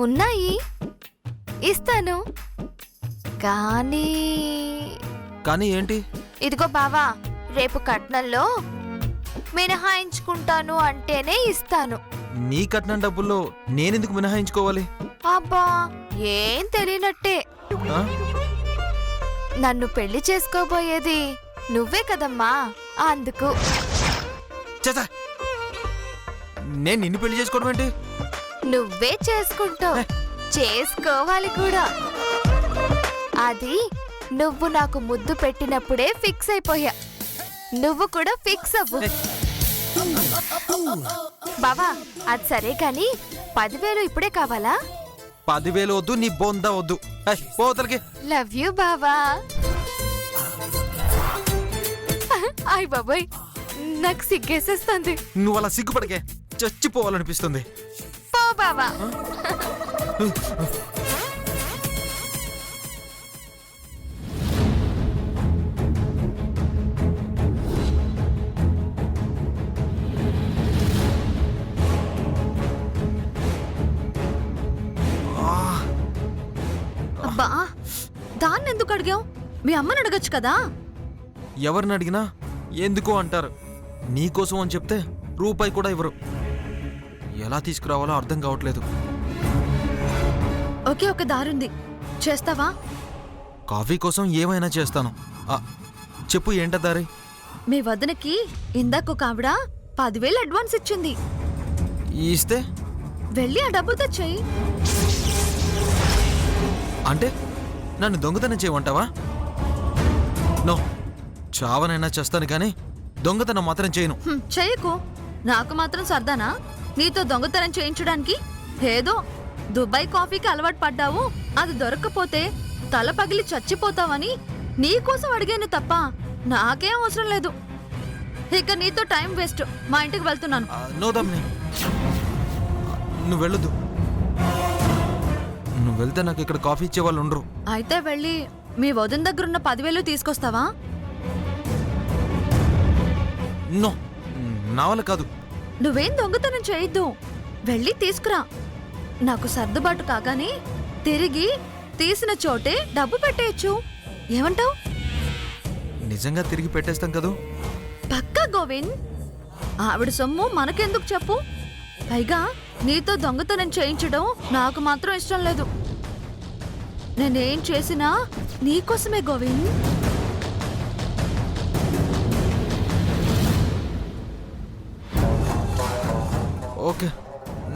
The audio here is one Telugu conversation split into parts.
ఉన్నాయి, ఇస్తాను. కానీ కానీ ఏంటి? ఇదిగో బావా, రేపు కట్నంలో మినహాయించుకుంటాను అంటేనే ఇస్తాను. నీ కట్నం డబ్బుల్లో నేనెందుకు మినహాయించుకోవాలి? అబ్బా, ఏం తెలియనట్టే. ఆ? నన్ను పెళ్లి చేసుకోబోయేది నువ్వే కదమ్మా, అందుకు. చేసా, నేను నిన్ను పెళ్లి చేసుకోవడం ఏంటి? నువ్వే చేసుకుంటావు, చేసుకోవాలి కూడా. అది నువ్వు నాకు ముద్దు పెట్టినప్పుడే ఫిక్స్ అయిపోయా. నువ్వు కూడా ఫిక్స్ అవ్వు. బావా, అది సరే కాని 10,000 ఇప్పుడే కావాలా? 10,000 వద్దు, నీ బొంద వద్దు. పోతలకి. లవ్ యూ బావా. అయ్ బాబాయ్, నాకు సిగ్గేసేస్తుంది. నువ్వు అలా సిగ్గుపడకే, చచ్చిపోవాలనిపిస్తుంది. పో బావా. అబ్బా, దాన్ని ఎందుకు అడిగావు? మీ అమ్మని అడగచ్చు కదా. ఎవరిని అడిగినా ఎందుకో అంటారు. నీకోసం అని చెప్తే రూపాయి కూడా ఇవ్వరు. ఎలా తీసుకురావాలో అర్థం కావట్లేదు. ఒకే ఒక దారుంది, చేస్తావా? కాఫీ కోసం ఏమైనా చేస్తాను. చెప్పు, ఏంట దారి? మీ వదినకి ఇందాక ఒక ఆవిడ 10,000 అడ్వాన్స్ ఇచ్చింది. ఇస్తే వెళ్ళి ఆ డబ్బుతో చెయ్యి. అంటే నన్ను దొంగతనం చేయమంటావా? నో, చావనైనా చేస్తాను కానీ దొంగతనం మాత్రం చేయను. చెయ్యకు. నాకు మాత్రం సర్దానా నీతో దొంగతనం చేయించడానికి? ఏదో దుబాయ్ కాఫీకి అలవాటు పడ్డావు, అది దొరక్కపోతే తల పగిలి చచ్చిపోతావని నీకోసం అడిగాను తప్ప నాకేం అవసరం లేదు. ఇక నీతో టైం వేస్ట్. మా ఇంటికి వెళ్తున్నాను. నోదమ్ని, నువ్వు వెళ్ళొద్దు. నువ్వు వెళ్తే నాకు ఇక్కడ కాఫీ ఇచ్చే వాళ్ళు ఉండరు. అయితే వెళ్ళి మీ వదిన దగ్గరున్న 10,000 తీసుకొస్తావా? నో, నా వల్ల కాదు. నువ్వేం దొంగతనం చేయొద్దు, వెళ్ళి తీసుకురా. నాకు సర్దుబాటు కాగానే తిరిగి తీసిన చోటే డబ్బు పెట్టేయచ్చు. ఏమంటావ్? నిజంగా తిరిగి పెట్టేస్తాం కదూ? పక్కా గోవింద్. ఆవిడ సొమ్ము మనకెందుకు చెప్పు? పైగా నీతో దొంగతనం చేయించడం నాకు మాత్రం ఇష్టం లేదు. నేనేం చేసినా నీకోసమే గోవింద్. ఓకే,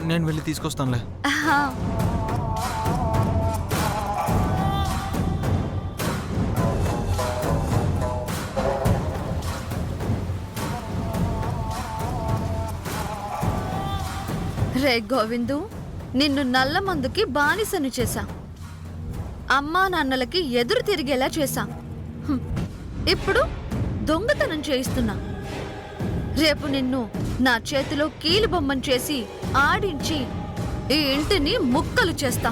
నేను వెళ్ళి తీసుకొస్తానులే. ఆహా. రే గోవిందు, నిన్ను నల్ల మందుకి బానిసను చేశా. అమ్మా నాన్నలకి ఎదురు తిరిగేలా చేశా. ఇప్పుడు దొంగతనం చేయిస్తున్నా. రేపు నిన్ను నా చేతిలో కీలు బొమ్మను చేసి ఆడించి ఈ ఇంటిని ముక్కలు చేస్తా.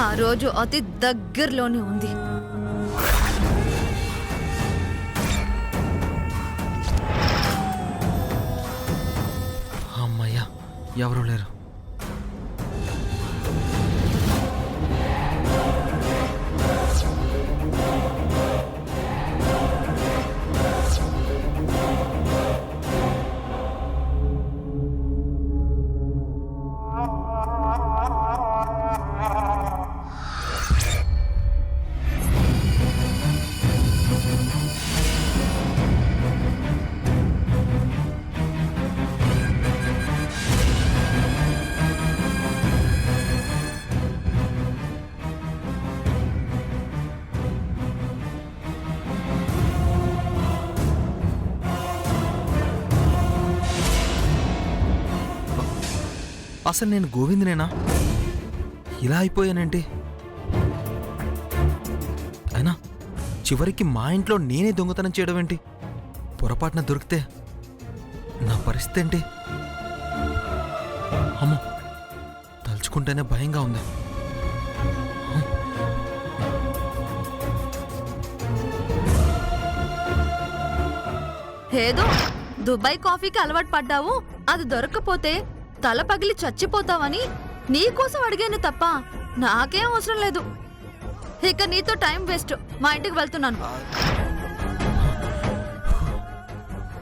ఆ రోజు అతి దగ్గరలోనే ఉంది. అమ్మయ్యా, ఎవరూ లేరు. అసలు నేను గోవింద్నేనా? ఇలా అయిపోయానంటే అయినా చివరికి మా ఇంట్లో నేనే దొంగతనం చేయడం ఏంటి? పొరపాటున దొరికితే నా పరిస్థితి ఏంటి? అమ్మో, తలుచుకుంటేనే భయంగా ఉంది. ఏదో దుబాయ్ కాఫీకి అలవాటు పడ్డావు, అది దొరక్కపోతే తల పగిలి చచ్చిపోతావని నీకోసం అడిగాను తప్ప నాకేం అవసరం లేదు. ఇక నీతో టైం వేస్ట్. మా ఇంటికి వెళ్తున్నాను.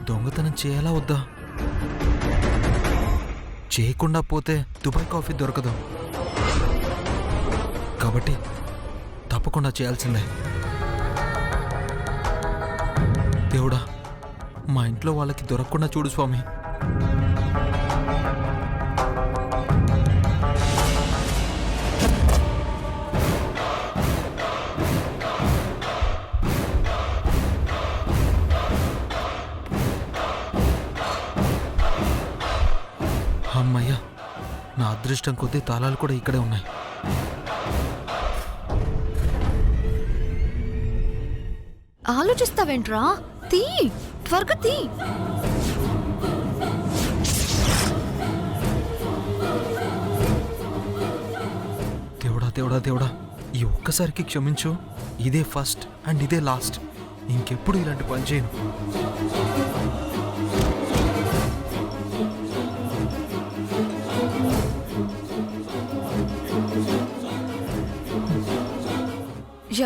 దొంగతనం చేయాలా వద్దా? చేయకుండా పోతే దుబాయ్ కాఫీ దొరకదు కాబట్టి తప్పకుండా చేయాల్సిందే. దేవుడా, మా ఇంట్లో వాళ్ళకి దొరకకుండా చూడు స్వామి. అమ్మయ్యా, నా అదృష్టం కొద్దీ తాళాలు కూడా ఇక్కడే ఉన్నాయి. ఆలోచిస్తావేంట్రా? తీ, త్వరగా తీ. దేవుడా దేవుడా దేవుడా, ఈ ఒక్కసారికి క్షమించు. ఇదే ఫస్ట్ అండ్ ఇదే లాస్ట్. ఇంకెప్పుడు ఇలాంటి పని చేయను.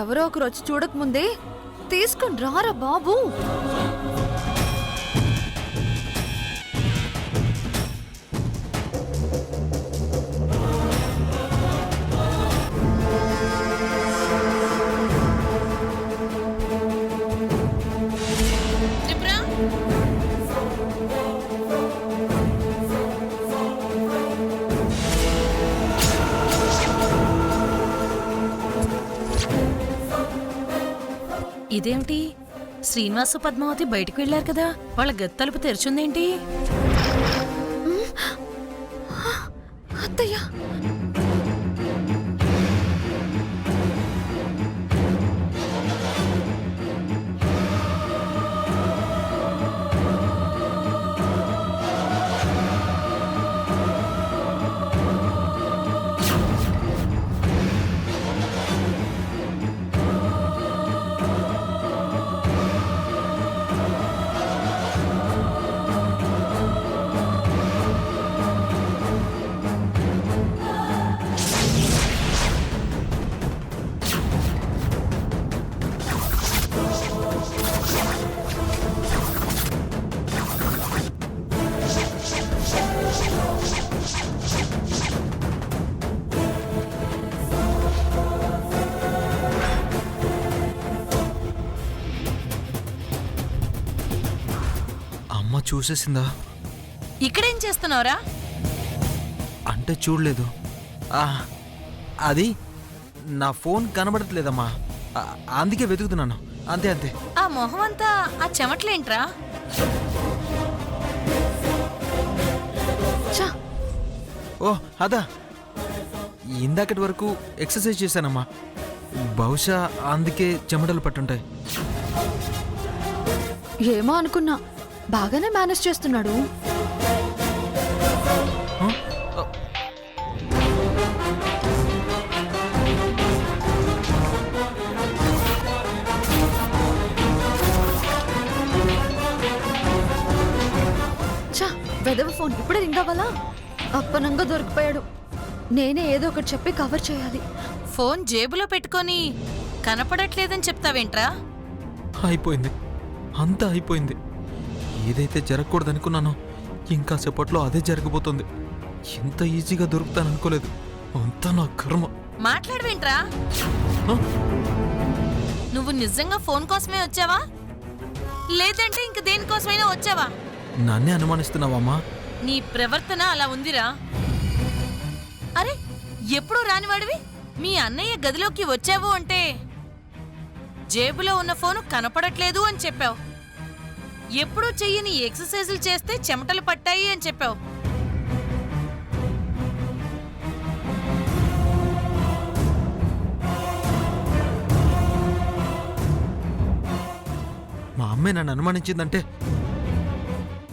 ఎవరో ఒకరు వచ్చి చూడకముందే తీసుకుని రారా బాబు. ఇదేమిటి? శ్రీనివాసు పద్మావతి బయటికి వెళ్ళారు కదా, వాళ్ళ గది తలుపు తెరిచుందేంటి? అత్తయ్య, అమ్మ చూసేసిందా? ఇక్కడేం చేస్తున్నావురా? అంటే చూడలేదు. అది నా ఫోన్ కనబడట్లేదమ్మా, అందుకే వెతుకుతున్నాను. అంతే అంతే. ఆ మొహం అంతా ఆ చెమట్లేంట్రా? ఛ, ఓ అదా, ఇందాకటి వరకు ఎక్సర్సైజ్ చేశానమ్మా. బహుశా అందుకే చెమటలు పట్టుంటాయి. ఏమో అనుకున్నా. బాగానే మేనేజ్ చేస్తున్నాడు. ఆ? ఛ, వెదవ ఫోన్ ఇప్పుడే రింగ్ అవ్వాలా? అప్పనంగా దొరికిపోయాడు. నేనే ఏదో ఒకటి చెప్పి కవర్ చేయాలి. ఫోన్ జేబులో పెట్టుకొని కనపడట్లేదని చెప్తావేంట్రా? అయిపోయింది, అంతా అయిపోయింది. ఏదైతే జరగకూడదనుకున్నానో ఇంకా సేపట్లో అదే జరగబోతుంది. ఎంత ఈజీగా దొరుకుతాననుకోలేదు. అంతా నా కర్మ. మాట్లాడవేంట్రా? ఆ? నువ్వు నిజంగా ఫోన్ కోసమే వచ్చావా, లేదంటే ఇంక దేనికోసమైనా వచ్చావా? నన్నే అనుమానిస్తున్నావమ్మా? నీ ప్రవర్తన అలా ఉందిరా. అరే, ఎప్పుడూ రానివాడివి మీ అన్నయ్య గదిలోకి వచ్చావు అంటే జేబులో ఉన్న ఫోను కనపడట్లేదు అని చెప్పావు. ఎప్పుడూ చెయ్యని ఎక్సర్సైజులు చేస్తే చెమటలు పట్టాయి అని చెప్పావు. మా అమ్మే నన్ను అనుమానించిందంటే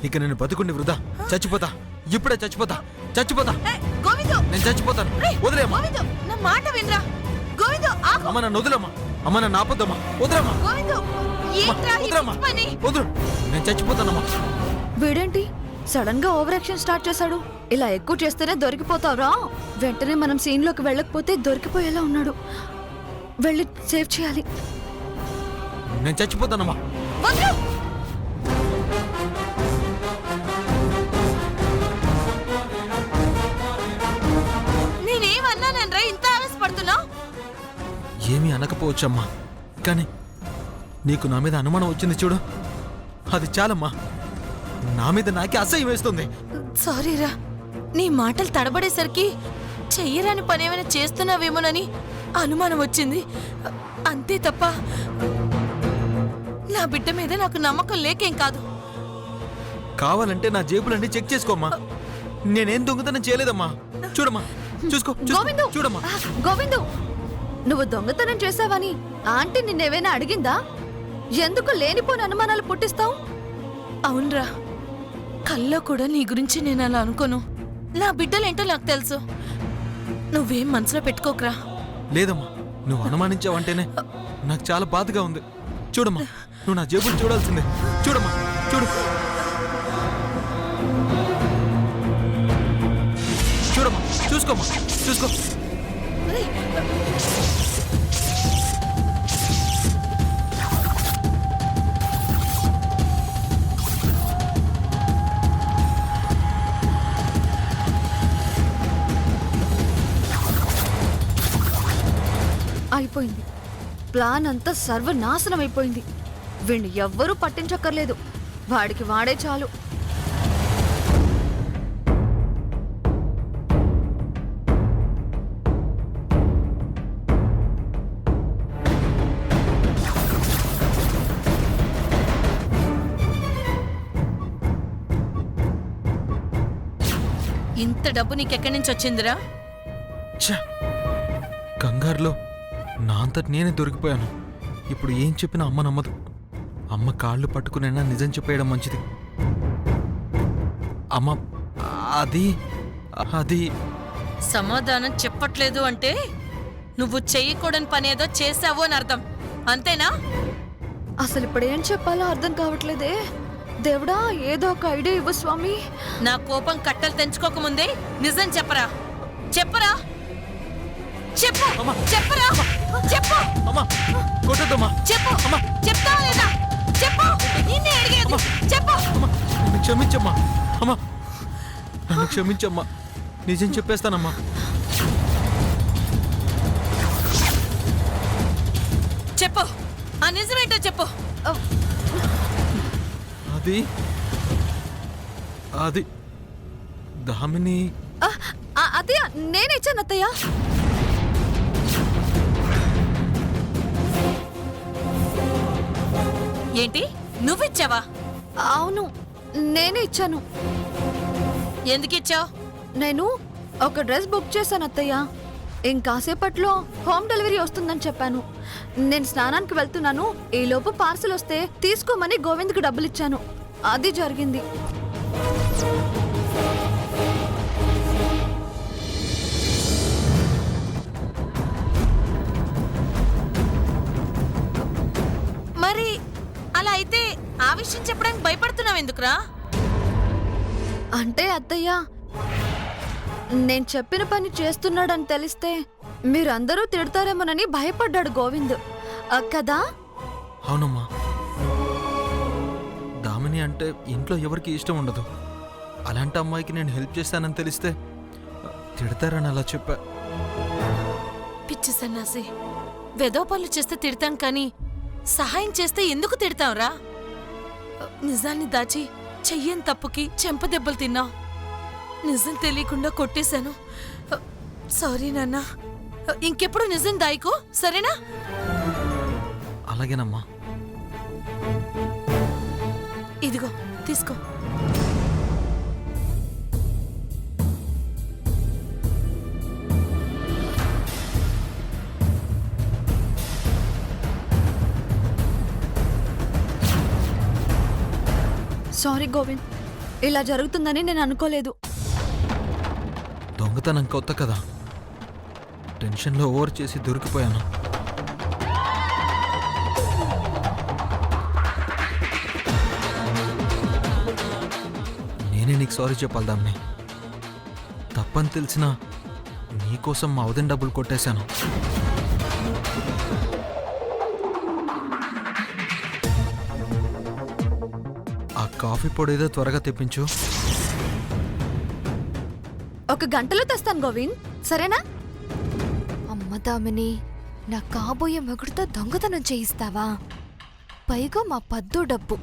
ఇక నేను బతుకుండి వృధా. చచ్చిపోతా, ఇప్పుడే చచ్చిపోతా, చచ్చిపోతా. గోవిందు, నేను చచ్చిపోతాను. వదిలేమ్మా. గోవిందు, నా మాట వినరా. గోవిందు, ఆగు. అమ్మ నన్ను వదిలేమ్మా. అమ్మ నన్ను ఆపొద్దమ్మా. వదిలేమ్మా. గోవిందు, ఏంట్రా ఈ వదిలేమ్మా. పిచ్చి పని? వదులు, నేను చచ్చిపోతానమ్మా. వీడేంటి సడన్ గా ఓవర్ యాక్షన్ స్టార్ట్ చేశాడు? ఇలా ఎక్కువ చేస్తేనే దొరికిపోతావురా. వెంటనే మనం సీన్లోకి వెళ్ళకపోతే దొరికిపోయేలా ఉన్నాడు. వెళ్ళి సేవ్ చేయాలి. నేను చచ్చిపోతానమ్మా. వదలు! నేనేమన్నానరా ఇంత ఆవేశపడుతున్నావు? ఏమీ అనకపోవచ్చమ్మా, కానీ నీకు నా మీద అనుమానం వచ్చింది చూడు, అది చాలమ్మా. నా మీద నాకే అసహ్యం వేస్తుంది. సారీరా, నీ మాటలు తడబడేసరికి చెయ్యరాని పనేమైనా చేస్తున్నావేమోనని అనుమానం వచ్చింది. అంతే తప్ప నా బిడ్డ మీద నాకు నమ్మకం లేకేం కాదు. కావాలంటే నా జేబులన్నీ చెక్ చేసుకోమ్మా. నేనేం దొంగతనం చేయలేదమ్మా. చూడమ్మా, చూసుకో, గోవిందు! చూడమ్మా. గోవిందు, నువ్వు దొంగతనం చేసావని ఆంటీ నిన్నేమైనా అడిగిందా? ఎందుకు లేనిపోని అనుమానాలు పుట్టిస్తావు? అవునరా, కల్లో కూడా నీ గురించి నేను అలా అనుకోను. నా బిడ్డలేంటో నాకు తెలుసు. నువ్వేం మనసులో పెట్టుకోకరా. లేదమ్మా, నువ్వు అనుమానించావంటేనే నాకు చాలా బాధగా ఉంది. చూడమ్మా, నువ్వు నా జేబులు చూడాల్సిందే. చూడమ్మా, చూడు, చూడమ్మా, చూసుకోమ్మా, చూసుకో. అయిపోయింది. ప్లాన్ అంతా సర్వనాశనం అయిపోయింది. వీణ్ణి ఎవ్వరూ పట్టించక్కర్లేదు. వాడికి వాడే చాలు. ఇంత డబ్బు నీకెక్కడి నుంచి వచ్చిందిరా? ఛ! కంగారులో నా అంతటి నేనే దొరికిపోయాను. ఇప్పుడు ఏం చెప్పినా అమ్మ నమ్మదు. అమ్మ కాళ్ళు పట్టుకునైనా నిజం చెప్పేయడం మంచిది. అమ్మ, అది అది సమాధానం చెప్పట్లేదు అంటే నువ్వు చెయ్యకూడని పనేదో చేసావు అని అర్థం, అంతేనా? అసలు ఇప్పుడేం చెప్పాలో అర్థం కావట్లేదే. దేవుడా, ఏదో ఒక ఐడియా ఇవ్వు స్వామి. నా కోపం కట్టలు తెంచుకోకముందే నిజం చెప్పరా. చెప్పరా, చెప్పు, అమ్మా! చెప్పరా, చెప్పు, అమ్మా, కొట్టొద్దమ్మా. చెప్పు, చెప్తావా లేదా? చెప్పు, నిన్నే అడిగేది. చెప్పు. అమ్మా, నన్ను క్షమించమ్మా. అమ్మా, నన్ను క్షమించమ్మా. నిజం చెప్పేస్తానమ్మా. చెప్పు, ఆ నిజమేంటో చెప్పు. అది అది దామిని. అత్తయ్య, నేనే ఇచ్చాను అత్తయ్య. ఏంటి, నువ్విచ్చావా? అవును, నేనే ఇచ్చాను. ఎందుకిచ్చావు? నేను ఒక డ్రెస్ బుక్ చేశాను అత్తయ్య. ఇంకాసేపట్లో హోమ్ డెలివరీ వస్తుందని చెప్పాను. నేను స్నానానికి వెళ్తున్నాను. ఈలోపు పార్సల్ వస్తే తీసుకోమని గోవింద్కి డబ్బులు ఇచ్చాను. అది జరిగింది. మరి అలా అయితే ఆ విషయం చెప్పడానికి భయపడుతున్నావు ఎందుకురా? అంటే అత్తయ్య, నేను చెప్పిన పని చేస్తున్నాడని తెలిస్తే మీరందరూ తిడతారేమోనని భయపడ్డాడు గోవింద్ కదా? అవునమ్మా, దామిని అంటే ఇంట్లో ఎవరికి ఇష్టం ఉండదు. అలాంటి అమ్మాయికి నేను హెల్ప్ చేస్తానని తెలిస్తే తిడతారని అలా చెప్పా. పిచ్చి సన్నాసి, వెదో పనులు చేస్తే తిడతాం కానీ సహాయం చేస్తే ఎందుకు తిడతావురా? నిజాన్ని దాచి చెయ్యని తప్పుకి చెంపదెబ్బలు తిన్నావు. నిజం తెలియకుండా కొట్టేశాను. సారీ నాన్న. ఇంకెప్పుడు నిజం దాయికో, సరేనా? అలాగేనమ్మా. ఇదిగో తీసుకో. సారీ గోవింద్, ఇలా జరుగుతుందని నేను అనుకోలేదు. దొంగతనం కొత్త కదా, టెన్షన్లో ఓవర్ చేసి దొరికిపోయాను. నేనే నీకు సారీ చెప్పాలి దాన్ని. తప్పని తెలిసినా నీకోసం మా వదిన డబ్బులు కొట్టేశాను. ఆ కాఫీ పొడి ఏదో త్వరగా తెప్పించు. ఒక గంటలో తెస్తాను గోవింద్, సరేనా? అమ్మ దామిని, నా కాబోయే మొగుడుతో దొంగతనం చేయిస్తావా? పైగా మా పద్దు డబ్బు.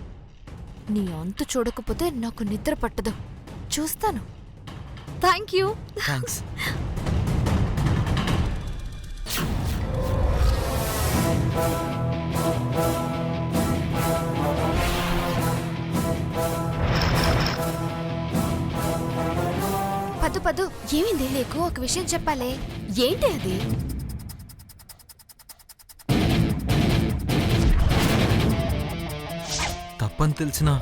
నీ అంతు చూడకపోతే నాకు నిద్ర పట్టదు. చూస్తాను. Thank you. థ్యాంక్స్. పద్దు పద్దు, ఏమైంది? నీకు ఒక విషయం చెప్పాలి. ఏంటి అది? తప్పని తెలిసినా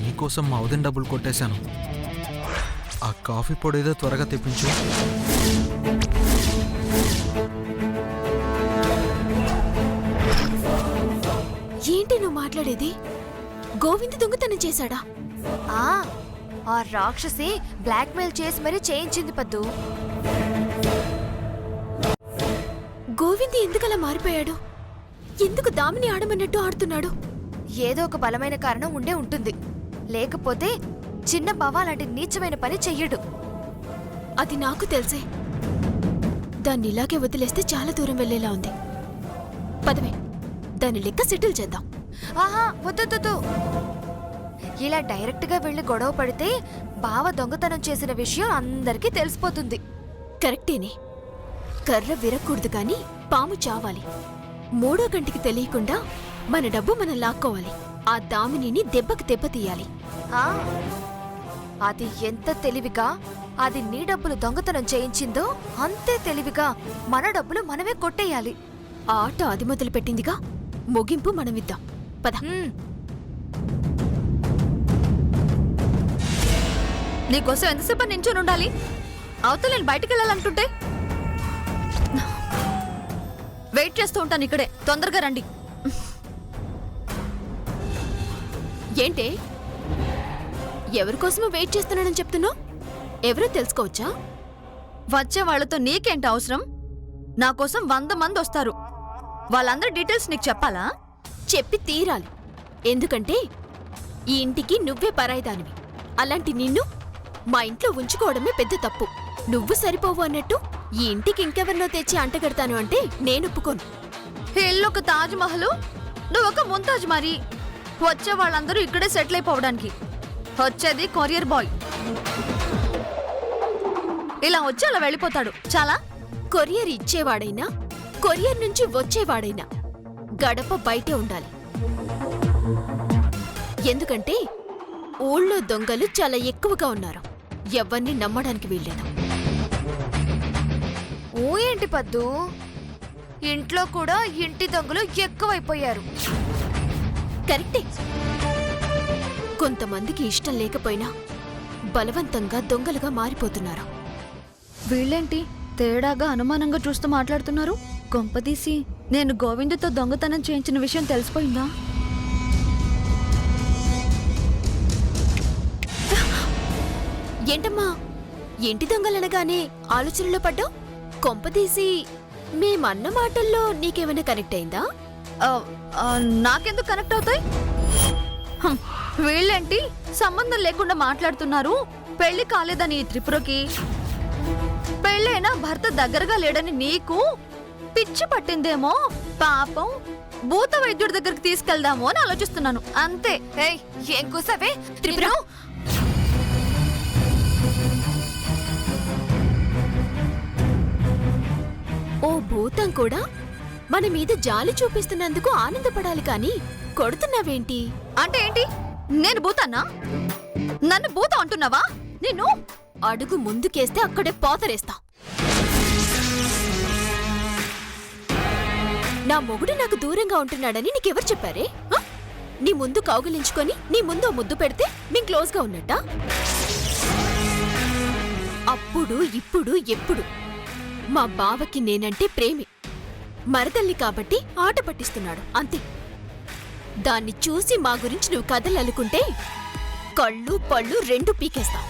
నీకోసం మా వదిన డబ్బులు కొట్టేశాను. ఆ కాఫీ పొడి ఏదో త్వరగా తెప్పించు. ఏంటి నువ్వు మాట్లాడేది? గోవింద్ దొంగతనం చేశాడా? ఆ రాక్షసి బ్లాక్మెయిల్ చేసి మరీ చేయించింది పద్దు. గోవింద్ ఎందుకలా మారిపోయాడు? ఎందుకు దామిని ఆడమన్నట్టు ఆడుతున్నాడు? ఏదో ఒక బలమైన కారణం ఉండే ఉంటుంది. లేకపోతే చిన్న బావ లాంటి నీచమైన పని చెయ్యడు. అది నాకు తెలుసే. దాన్ని ఇలాగే వదిలేస్తే చాలా దూరం వెళ్లేలా ఉంది. పదవే, దాని లెక్క సెటిల్ చేద్దాం. ఆహా, వద్దు. ఇలా డైరెక్ట్గా వెళ్లి గొడవ పడితే బావ దొంగతనం చేసిన విషయం అందరికీ తెలిసిపోతుంది. కరెక్టేనే. కర్ర విరక్కూడదు కాని పాము చావాలి. మూడో గంటికి తెలియకుండా మన డబ్బు మనం లాక్కోవాలి. ఆ దామినిని దెబ్బకి దెబ్బతీయాలి. అది ఎంత తెలివిగా అది నీ డబ్బులు దొంగతనం చేయించిందో అంతే తెలివిగా మన డబ్బులు మనమే కొట్టేయాలి. ఆ ఆట అది మొదలుపెట్టిందిగా, ముగింపు మనమిద్దాం. పద. నీకోసం ఎంతసేపు నించొని ఉండాలి? అవతల నేను బయటికి వెళ్ళాలనుకుంటే వెయిట్ చేస్తూ ఉంటాను ఇక్కడే. తొందరగా రండి. ఏంటే, ఎవరికోసమో వెయిట్ చేస్తున్నానని చెప్తున్నావు? ఎవరో తెలుసుకోవచ్చా? వచ్చే వాళ్లతో నీకేంటి అవసరం? నా కోసం 100 మంది వస్తారు. వాళ్ళందరి డీటెయిల్స్ నీకు చెప్పాలా? చెప్పి తీరాలి. ఎందుకంటే ఈ ఇంటికి నువ్వే పరాయిదానివి. అలాంటి నిన్ను మా ఇంట్లో ఉంచుకోవడమే పెద్ద తప్పు. నువ్వు సరిపోవు అన్నట్టు ఈ ఇంటికి ఇంకెవరినో తెచ్చి అంటగడతాను అంటే నేనొప్పుకోను. ఇల్లొక తాజ్ మహల్, నువ్వొక ముంతాజ్. మరి వచ్చే వాళ్ళందరూ ఇక్కడే సెటిల్ అయిపోవడానికి. వచ్చేది కొరియర్ బాయ్. ఇలా వచ్చి అలా వెళ్ళిపోతాడు. చాలా. కొరియర్ ఇచ్చేవాడైనా కొరియర్ నుంచి వచ్చేవాడైనా గడప బయటే ఉండాలి. ఎందుకంటే ఊళ్ళో దొంగలు చాలా ఎక్కువగా ఉన్నారు. ఎవరిని నమ్మడానికి వీల్లేదు. ఏంటి పద్దు, ఇంట్లో కూడా ఇంటి దొంగలు ఎక్కువైపోయారు. కరెక్టే. కొంతమందికి ఇష్టం లేకపోయినా బలవంతంగా దొంగలుగా మారిపోతున్నారు. వీళ్ళేంటి తేడాగా అనుమానంగా చూస్తూ మాట్లాడుతున్నారు? కొంపదీసి నేను గోవిందుతో దొంగతనం చేయించిన విషయం తెలిసిపోయిందా? ఏంటమ్మా, ఇంటి దొంగలనగానే ఆలోచనలో పడ్డావు? కొంపదీసి మేమన్న మాటల్లో నీకేమైనా కనెక్ట్ అయిందా? నాకెందుకు కనెక్ట్ అవుతాయి? వీళ్ళేంటి సంబంధం లేకుండా మాట్లాడుతున్నారు? పెళ్లి కాలేదని ఈ త్రిపురకి, పెళ్ళైనా భర్త దగ్గరగా లేడని నీకు పిచ్చి పట్టిందేమో. పాపం భూత వైద్యుడి దగ్గరికి తీసుకెళ్దామో అని ఆలోచిస్తున్నాను అంతే. ఏం కూసావే త్రిపుర? ఓ భూతం కూడా మన మీద జాలి చూపిస్తున్నందుకు ఆనందపడాలి కాని కొడుతున్నావేంటి? అంటే ఏంటి? నేను భూతాన్నా? నన్ను భూతం అంటున్నావా? నిన్ను అడుగు ముందుకేస్తే అక్కడే పోతరేస్తా. నా మొగుడు నాకు దూరంగా ఉంటున్నాడని నీకెవరు చెప్పారే? నీ ముందు కౌగిలించుకొని నీ ముందు ముద్దు పెడితే మేం క్లోజ్గా ఉన్నట్టా? అప్పుడు ఇప్పుడు ఎప్పుడు మా బావకి నేనంటే ప్రేమి. మరదల్ని కాబట్టి ఆట పట్టిస్తున్నాడు అంతే. దాన్ని చూసి మా గురించి నువ్వు కథలు అల్లుకుంటే కళ్ళు పళ్ళు రెండు పీకేస్తా.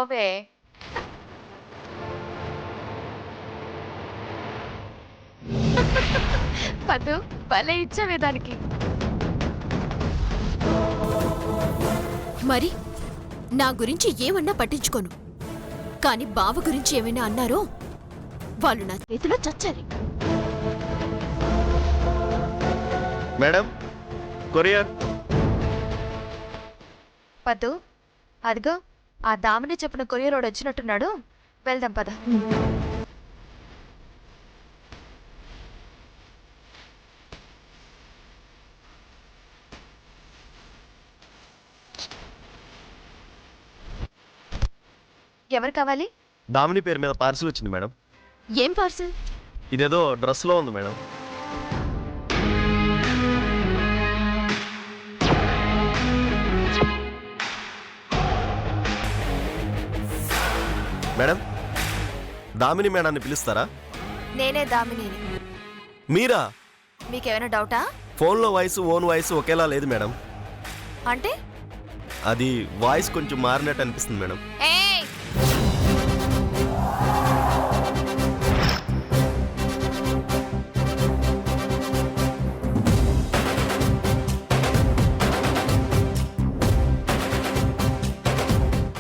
పోవే. పద్దు భలే ఇచ్చావే దానికి. మరి నా గురించి ఏమన్నా పట్టించుకోను, కానీ బావ గురించి ఏమైనా అన్నారో వాళ్ళు నా చేతిలో చచ్చారు. Madam courier. పద్దు అదిగో ఆ దామిని చెప్పిన కొరియరోడు వచ్చినట్టున్నాడు, వెళ్దాం పద. ఎవరు కావాలి? దామిని పేరు మీద పార్సిల్ వచ్చింది మేడం. ఏం పార్సల్? ఇదేదో డ్రెస్లో ఉంది మేడం. మేడం దామిని మేడాన్ని పిలుస్తారా? నేనే దామిని. మీరా? మీకేమైనా డౌటా? ఫోన్లో వాయిస్ ఓన్ వాయిస్ ఒకేలా లేదు మేడం. అంటే అది వాయిస్ కొంచెం మారినట్టు అనిపిస్తుంది మేడం. ఏ